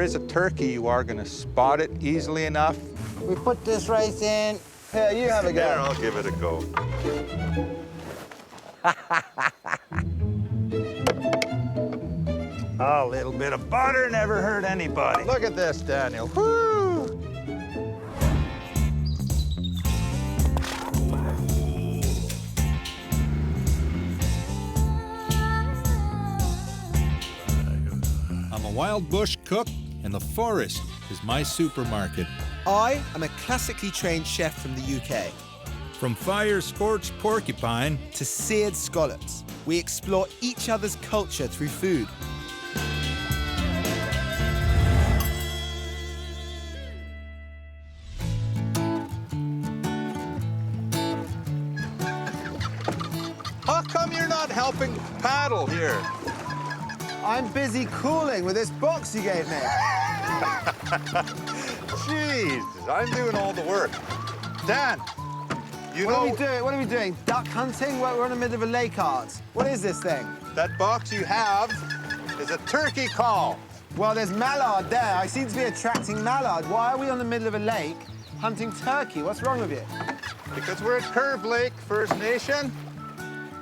is a turkey, you are going to spot it easily enough. We put this right in. Here, you have a go. There, I'll give it a go. A little bit of butter never hurt anybody. Look at this, Daniel. Woo! I'm a wild bush cook, and the forest is my supermarket. I am a classically trained chef from the UK. From fire-scorched porcupine To seared scallops, we explore each other's culture through food. How come you're not helping paddle here? I'm busy cooling with this box you gave me. Jeez, I'm doing all the work. Dan, you What know are we doing? What are we doing? Duck hunting? We're in the middle of a lake art. What is this thing? that box you have is a turkey call. Well, there's mallard there. I seem to be attracting mallard. Why are we on the middle of a lake hunting turkey? What's wrong with you? Because we're at Curve Lake First Nation,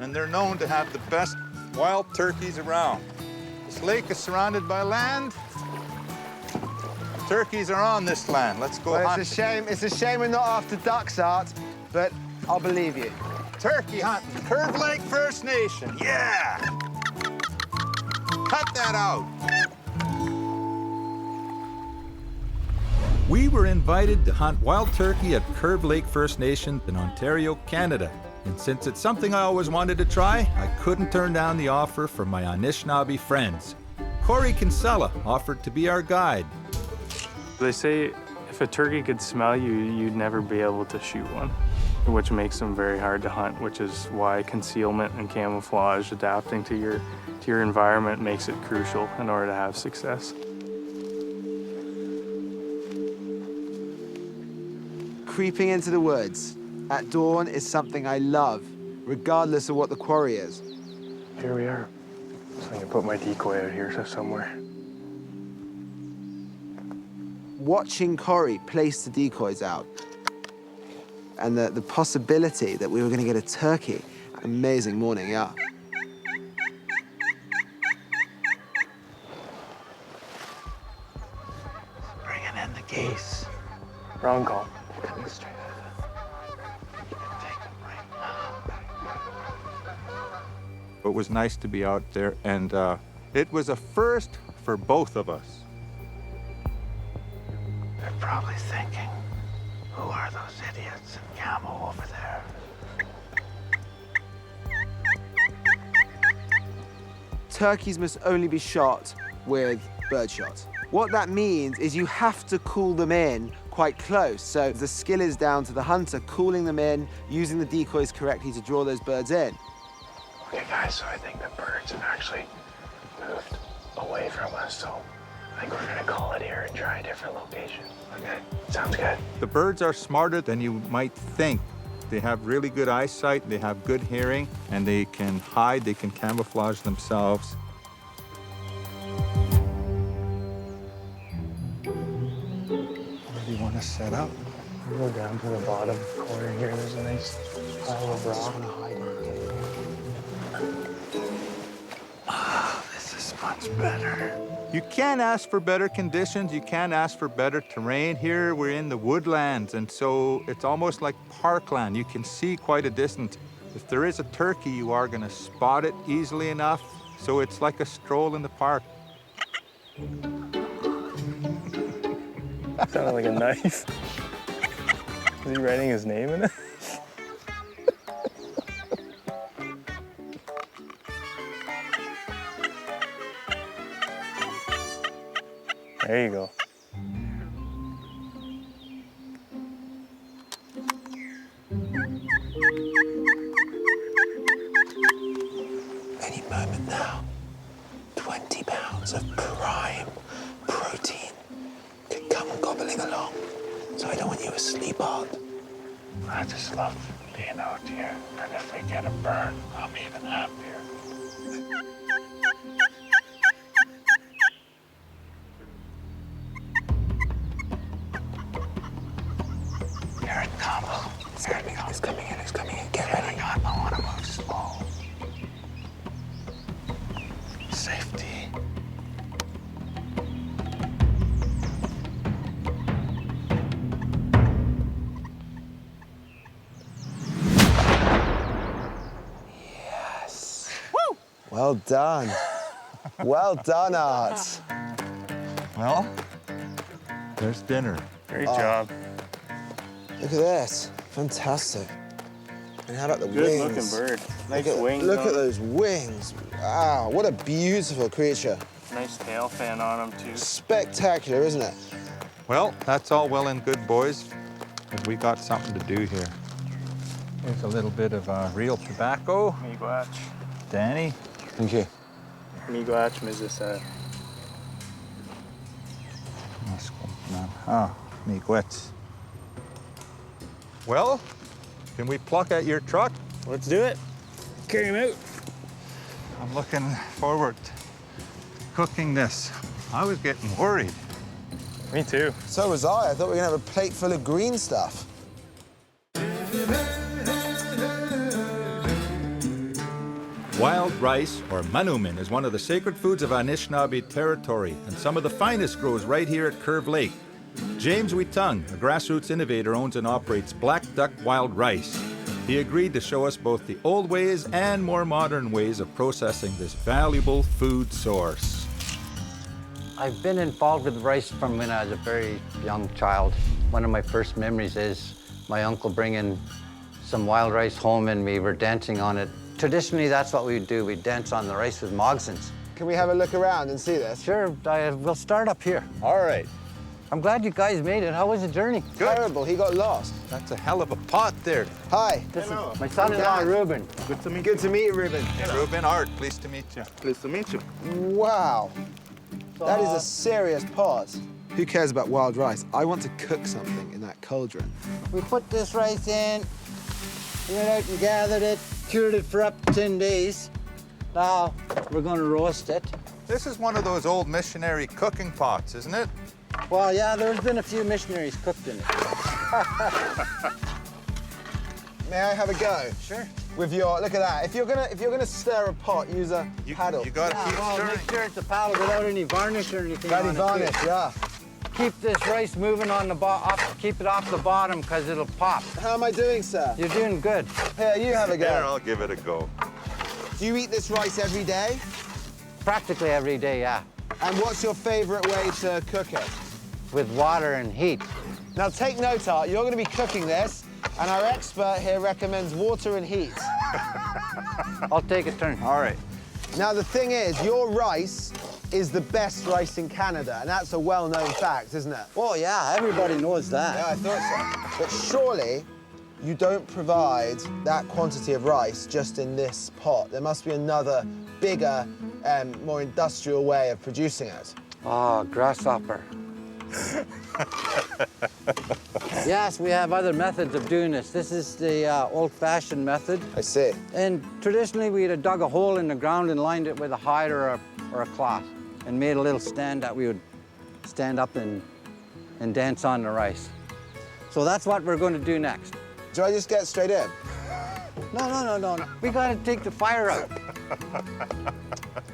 and they're known to have the best wild turkeys around. This lake is surrounded by land. Turkeys are on this land. Let's go Well, hunt. it's a shame we're not after ducks, Art, but I'll believe you. Turkey hunting, Curve Lake First Nation, yeah! Cut that out. We were invited to hunt wild turkey at Curve Lake First Nation in Ontario, Canada. And since it's something I always wanted to try, I couldn't turn down the offer from my Anishinaabe friends. Corey Kinsella offered to be our guide. They say if a turkey could smell you, you'd never be able to shoot one, which makes them very hard to hunt, which is why concealment and camouflage, adapting to your environment makes it crucial in order to have success. Creeping into the woods at dawn is something I love, regardless of what the quarry is. Here we are. So I'm gonna put my decoy out here somewhere. Watching Corey place the decoys out and the possibility that we were going to get a turkey, amazing morning, yeah. Bringing in the geese. Wrong call. Coming straight at us. Take them right now. It was nice to be out there, and it was a first for both of us. They're probably thinking, who are those idiots in camo over there? Turkeys must only be shot with birdshot. What that means is you have to cool them in quite close. So the skill is down to the hunter, cooling them in, using the decoys correctly to draw those birds in. Okay, guys, so I think the birds have actually moved away from us, so I think we're gonna call it here and try a different location. Okay, sounds good. The birds are smarter than you might think. They have really good eyesight, they have good hearing, and they can hide, they can camouflage themselves. Where do you want to set up? We'll go down to the bottom corner here. There's a nice pile of rock. This is much better. You can't ask for better conditions. You can't ask for better terrain. Here we're in the woodlands, and so it's almost like parkland. You can see quite a distance. If there is a turkey, you are going to spot it easily enough, so it's like a stroll in the park. Sounded like a knife. Is he writing his name in it? There you go. Any moment now, 20 pounds of prime protein could come gobbling along. So I don't want you asleep, Art. I just love being out here. And if we get a burn, I'll be even happier. It's coming in, it's coming in. Get ready. I want to move slow. Safety. Yes. Woo! Well done. Well done, Art. Well, there's dinner. Great job. Look at this. Fantastic. And how about the Good wings? looking bird. Nice Look at, wings. look on at him. those wings. Wow, what a beautiful creature. Nice tail fan on him too. Spectacular, isn't it? Well, that's all well and good, boys, but we got something to do here. Here's a little bit of real tobacco. Miigwech. Danny. Thank you. Miigwech, Mrs. Miigwech. Well, can we pluck at your truck? Let's do it. Carry him out. I'm looking forward to cooking this. I was getting worried. Me too. So was I. I thought we were gonna have a plate full of green stuff. Wild rice, or m&m, is one of the sacred foods of Anishinaabe territory, and some of the finest grows right here at Curve Lake. James Wheatung, a grassroots innovator, owns and operates Black Duck Wild Rice. He agreed to show us both the old ways and more modern ways of processing this valuable food source. I've been involved with rice from when I was a very young child. One of my first memories is my uncle bringing some wild rice home and we were dancing on it. Traditionally, that's what we would do. We'd dance on the rice with mogsins. Can we have a look around and see this? Sure, we'll start up here. All right. I'm glad you guys made it. How was the journey? Terrible, he got lost. That's a hell of a pot there. Hi. This is my son-in-law, Dan. Reuben. Good to meet you, Ruben. Ruben Art, pleased to meet you. Pleased to meet you. Wow. That is a serious pot. Who cares about wild rice? I want to cook something in that cauldron. We put this rice in, we went out and gathered it, cured it for up to 10 days. Now, we're gonna roast it. This is one of those old missionary cooking pots, isn't it? Well, yeah, there's been a few missionaries cooked in it. May I have a go? Sure. With your, look at that. If you're gonna stir a pot, use a paddle. You gotta keep Well, stirring. make sure it's a paddle without any varnish or anything Ready on it, varnish, too. yeah. Keep this rice moving on the keep it off the bottom because it'll pop. How am I doing, sir? You're doing good. Here, you have a There, go. I'll give it a go. Do you eat this rice every day? Practically every day, yeah. And what's your favorite way to cook it? With water and heat. Now take note, Art, you're gonna be cooking this, and our expert here recommends water and heat. I'll take a turn. All right. Now the thing is, your rice is the best rice in Canada, and that's a well-known fact, isn't it? Oh, yeah, everybody knows that. Yeah, I thought so. But surely you don't provide that quantity of rice just in this pot. There must be another bigger, more industrial way of producing it. Oh, grasshopper. Yes, we have other methods of doing this. This is the old-fashioned method. I see. And traditionally, we'd have dug a hole in the ground and lined it with a hide or a cloth and made a little stand that we would stand up and dance on the rice. So that's what we're going to do next. Do I just get straight in? No. We got to take the fire out.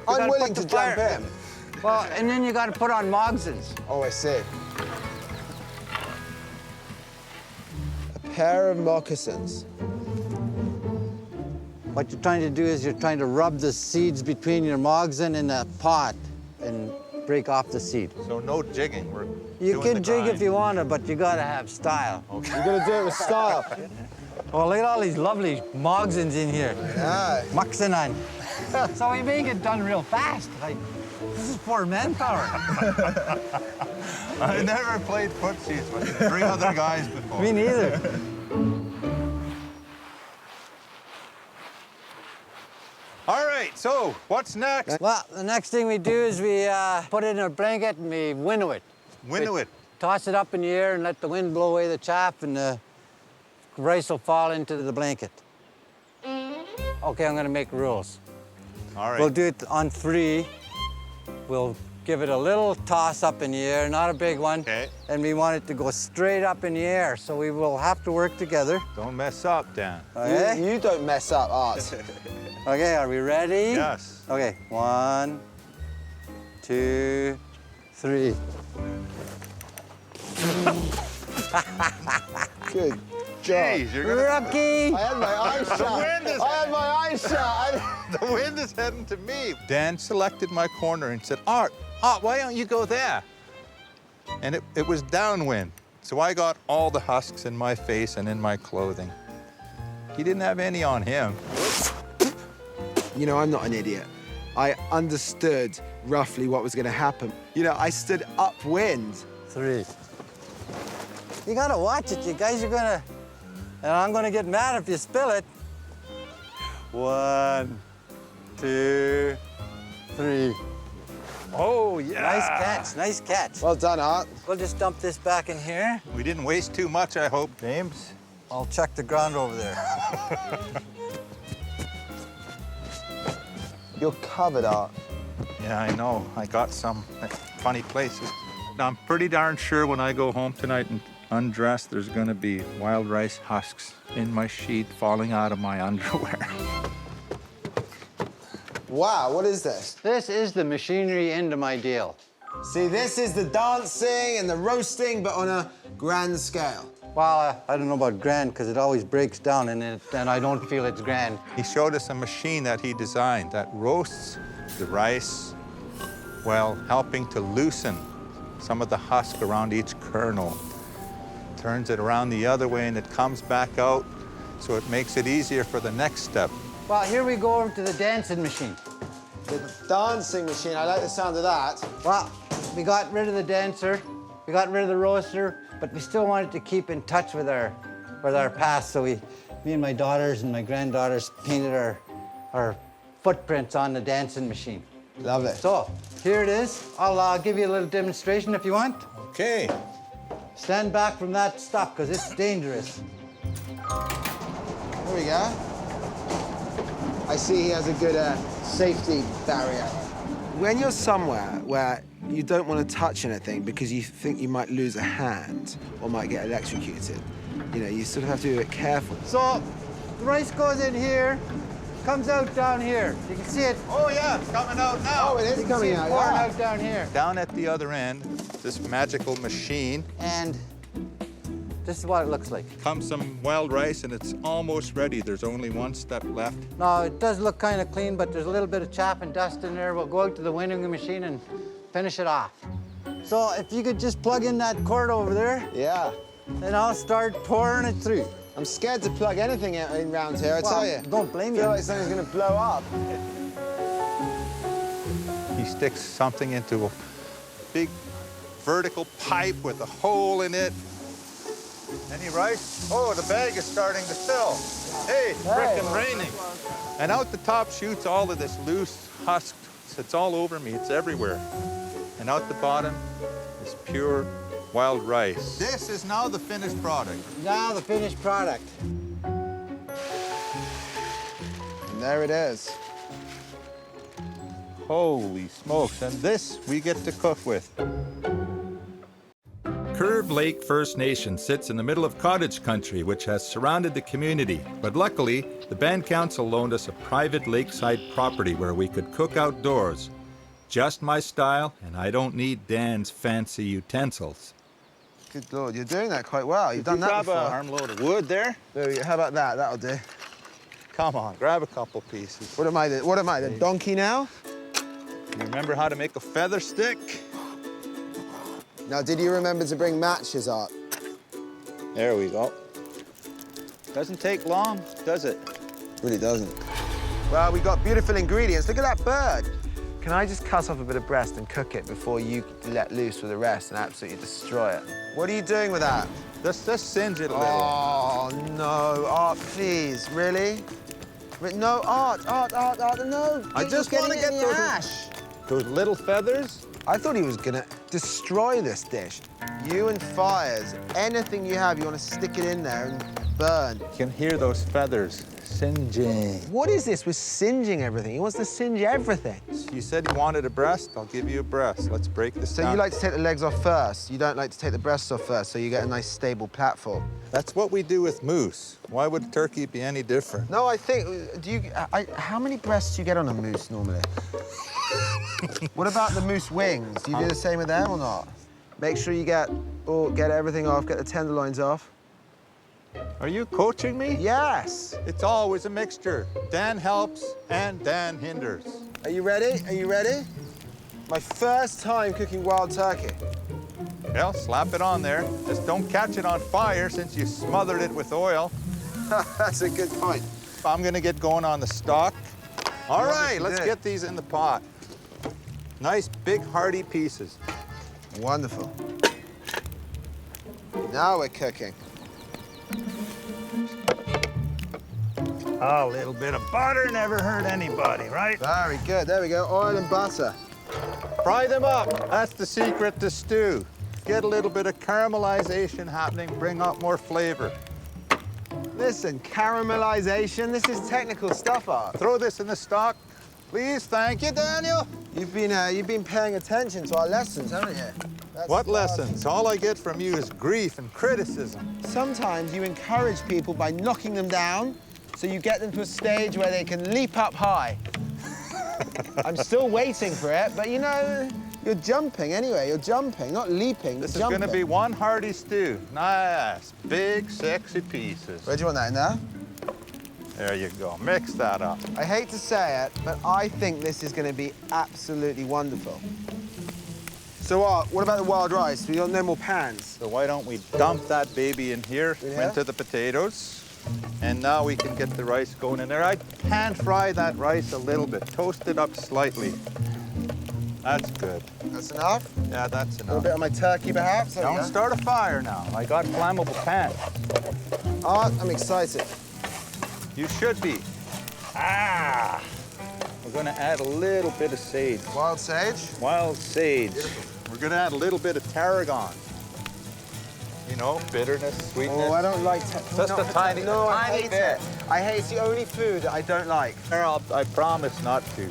I'm gotta willing put to the fire- jump in. Well, and then you got to put on mogsins. Oh, I see. A pair of moccasins. What you're trying to do is you're trying to rub the seeds between your mogsin and the pot and break off the seed. So no jigging. We're You doing can the jig if grind. you want to, but you got to have style. You're gonna do it with style. Well, look at all these lovely mogsins in here. Yeah. Moxinan. So we make it done real fast. Like, this is for manpower. I never played footsies with 3 other guys before. Me neither. All right, so what's next? Well, the next thing we do is we put it in a blanket and we winnow it. Winnow it. Toss it up in the air and let the wind blow away the chaff and the rice will fall into the blanket. Okay, I'm gonna make rules. All right. We'll do it on 3. We'll give it a little toss up in the air, not a big one. Okay. And we want it to go straight up in the air, so we will have to work together. Don't mess up, Dan. Okay? You don't mess up, Art. Okay, are we ready? Yes. Okay, 1, 2, 3. Good Jeez, you're gonna... Rookie! I had my eyes shut. wind is- I had my eyes shut. The wind is heading to me. Dan selected my corner and said, Art, why don't you go there? And it was downwind. So I got all the husks in my face and in my clothing. He didn't have any on him. You know, I'm not an idiot. I understood roughly what was going to happen. You know, I stood upwind. 3. You gotta watch it. You guys are gonna, and I'm gonna get mad if you spill it. 1, 2, 3. Oh, yeah. Nice catch, nice catch. Well done, Art. We'll just dump this back in here. We didn't waste too much, I hope, James. I'll check the ground over there. You're covered, Art. Yeah, I know. I got some funny places. I'm pretty darn sure when I go home tonight and undress, there's gonna be wild rice husks in my sheet falling out of my underwear. Wow, what is this? This is the machinery end of my deal. See, this is the dancing and the roasting, but on a grand scale. Well, I don't know about grand, because it always breaks down, and I don't feel it's grand. He showed us a machine that he designed that roasts the rice while helping to loosen some of the husk around each kernel. Turns it around the other way and it comes back out, so it makes it easier for the next step. Well, here we go over to the dancing machine. The dancing machine, I like the sound of that. Well, we got rid of the dancer, we got rid of the roaster, but we still wanted to keep in touch with our past, so me and my daughters and my granddaughters painted our footprints on the dancing machine. Love it. So, here it is. I'll give you a little demonstration if you want. Okay. Stand back from that stuff, because it's dangerous. Here we go. I see he has a good safety barrier. When you're somewhere where you don't want to touch anything because you think you might lose a hand or might get electrocuted, you know, you sort of have to be a bit careful. So, the rice goes in here, comes out down here. You can see it. Oh yeah, it's coming out now. Oh, it is You can see coming it out, pouring yeah. out down here. Down at the other end, this magical machine, And this is what it looks like. comes some wild rice and it's almost ready. There's only one step left. Now, it does look kind of clean, but there's a little bit of chaff and dust in there. We'll go out to the winnowing machine and finish it off. So if you could just plug in that cord over there, Yeah. and I'll start pouring it through. I'm scared to plug anything in around here, I Well, tell you. don't blame I feel you. like something's gonna blow up. He sticks something into a big vertical pipe with a hole in it. Any rice? Oh, the bag is starting to fill. Hey, it's frickin' raining. And out the top shoots all of this loose husk. It's all over me, it's everywhere. And out the bottom is pure wild rice. This is now the finished product. Now the finished product. And there it is. Holy smokes, and this we get to cook with. Curve Lake First Nation sits in the middle of cottage country, which has surrounded the community. But luckily, the band council loaned us a private lakeside property where we could cook outdoors. Just my style, and I don't need Dan's fancy utensils. Good Lord, you're doing that quite well. You've done that Grab before. an armload of wood there. There we go. How about that? That'll do. Come on, grab a couple pieces. What am I, the donkey now? You remember how to make a feather stick? Now, did you remember to bring matches, Art? There we go. Doesn't take long, does it? Really doesn't. Well, we got beautiful ingredients. Look at that bird. Can I just cut off a bit of breast and cook it before you let loose with the rest and absolutely destroy it? What are you doing with that? Just singe it a little. Oh, no. Art, please. Really? No, Art, no. I just want to get the those, ash. those little feathers. I thought he was gonna destroy this dish. You and Fires, anything you have, you want to stick it in there and burn. You can hear those feathers singeing. What is this with singeing everything? He wants to singe everything. You said you wanted a breast, I'll give you a breast. Let's break this So down. you like to take the legs off first. You don't like to take the breasts off first, so you get a nice stable platform. That's what we do with moose. Why would turkey be any different? No, I think, how many breasts do you get on a moose normally? What about the moose wings? Do you do the same with them or not? Make sure you get everything off, get the tenderloins off. Are you coaching me? Yes. It's always a mixture. Dan helps and Dan hinders. Are you ready? Are you ready? My first time cooking wild turkey. Well, slap it on there. Just don't catch it on fire since you smothered it with oil. That's a good point. I'm gonna get going on the stock. All Love right, it, let's yeah. get these in the pot. Nice, big, hearty pieces. Wonderful. Now we're cooking. A little bit of butter never hurt anybody, right? Very good. There we go. Oil and butter. Fry them up. That's the secret to stew. Get a little bit of caramelization happening, bring up more flavor. Listen, caramelization. This is technical stuff, Art. Throw this in the stock, please. Thank you, Daniel. You've been paying attention to our lessons, haven't you? That's What fast. lessons? All I get from you is grief and criticism. Sometimes you encourage people by knocking them down, so you get them to a stage where they can leap up high. I'm still waiting for it, but you know, you're jumping anyway. You're jumping, not leaping. This is jumping. gonna be one hearty stew. Nice, big, sexy pieces. Where do you want that in there? There you go. Mix that up. I hate to say it, but I think this is going to be absolutely wonderful. So what about the wild rice? We got no more pans. So why don't we dump that baby in here Yeah. into the potatoes? And now we can get the rice going in there. I pan fry that rice a little bit. Toast it up slightly. That's good. That's enough? Yeah, that's A little enough. bit on my turkey, perhaps? There we Don't go. start a fire now. I got flammable pans. Art, I'm excited. You should be. Ah! We're gonna add a little bit of sage. Wild sage? Wild sage. We're gonna add a little bit of tarragon. You know, bitterness, sweetness. Oh, I don't like Just a tiny, No, I tiny hate bit. it. I hate it's the only food that I don't like. I promise not to.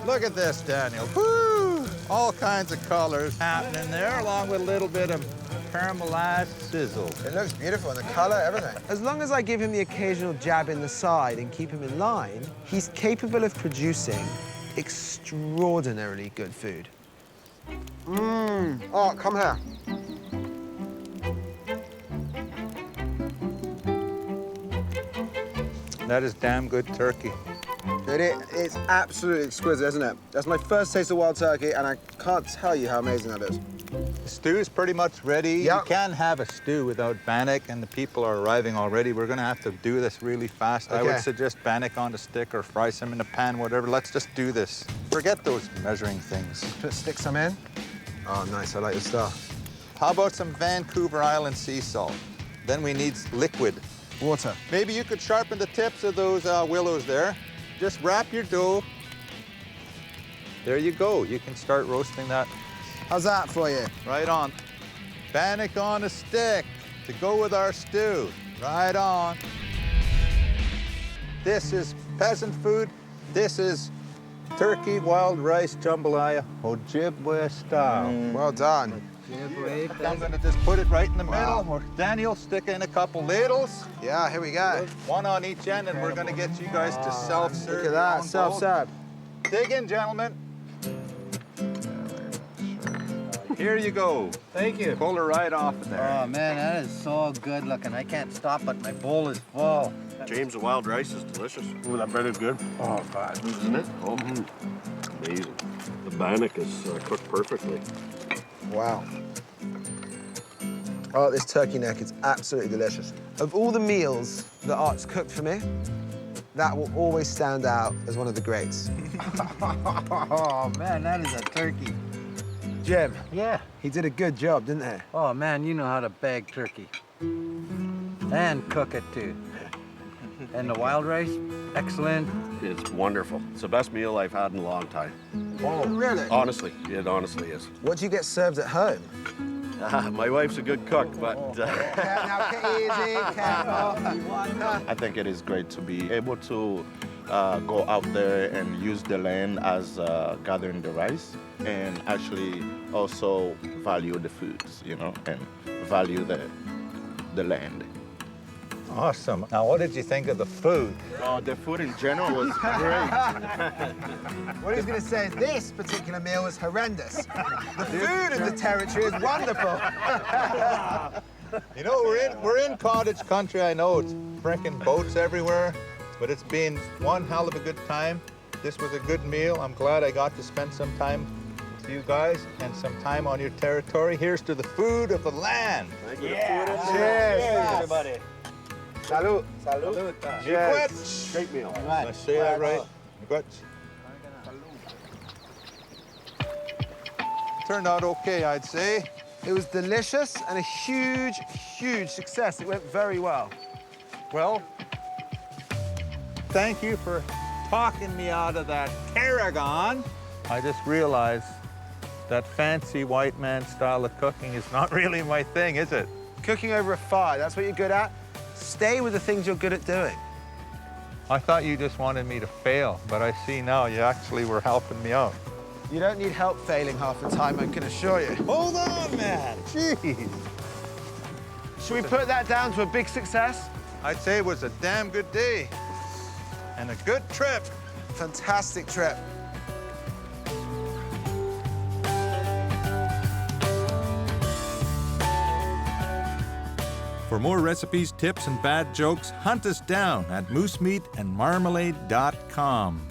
Look at this, Daniel. Woo! All kinds of colors happening there, along with a little bit of caramelized sizzle. It looks beautiful, and the color, everything. As long as I give him the occasional jab in the side and keep him in line, he's capable of producing extraordinarily good food. Mmm. Oh, come here. That is damn good turkey. It's absolutely exquisite, isn't it? That's my first taste of wild turkey, and I can't tell you how amazing that is. The stew is pretty much ready. Yep. You can't have a stew without bannock, and the people are arriving already. We're gonna have to do this really fast. I Okay. would suggest bannock on the stick or fry some in the pan, whatever. Let's just do this. Forget those measuring things. Stick some in. Oh, nice. I like your stuff. How about some Vancouver Island sea salt? Then we need liquid. Water. Maybe you could sharpen the tips of those willows there. Just wrap your dough. There you go. You can start roasting that How's that for you? right on. Bannock on a stick to go with our stew. Right on. This is peasant food. This is turkey wild rice jambalaya Ojibwe style. Well done. I'm gonna just put it right in the middle. Or Daniel, stick in a couple ladles, Yeah, here we go. one on each end, and we're gonna get you guys to self-serve. Look at your that. own Self-serve. bowl. Dig in, gentlemen. Here you go. Thank you. Pull her right off of there. Oh man, that is so good looking. I can't stop it. My bowl is full. James, the wild rice is delicious, Ooh, that bread is good. Oh, God. isn't it? Oh, amazing. The bannock is cooked perfectly. Wow. Oh, this turkey neck is absolutely delicious. Of all the meals that Art's cooked for me, that will always stand out as one of the greats. Oh man, that is a turkey. Jim, Yeah. he did a good job, didn't he? Oh man, you know how to bag turkey. And cook it too. And the wild rice, excellent. It's wonderful. It's the best meal I've had in a long time. Oh, really? Honestly, it honestly is. What do you get served at home? My wife's a good cook, but Now, easy, careful. I think it is great to be able to go out there and use the land as gathering the rice and actually also value the foods, you know, and value the land. Awesome. Now, what did you think of the food? The food in general was great. What he's going to say is this particular meal was horrendous. The food in the territory is wonderful. You know, we're in cottage country. I know it's frickin' boats everywhere, but it's been one hell of a good time. This was a good meal. I'm glad I got to spend some time with you guys and some time on your territory. Here's to the food of the land. Cheers. everybody. Salud. Salud. Yes. Great meal. Did I say that right? Good. Turned out okay, I'd say. It was delicious and a huge, huge success. It went very well. Well, thank you for talking me out of that tarragon. I just realized that fancy white man style of cooking is not really my thing, is it? Cooking over a fire, that's what you're good at. Stay with the things you're good at doing. I thought you just wanted me to fail, but I see now you actually were helping me out. You don't need help failing half the time, I can assure you. Hold on, man. Jeez. Should we put that down to a big success? I'd say it was a damn good day and a good trip. Fantastic trip. For more recipes, tips, and bad jokes, hunt us down at moosemeatandmarmalade.com.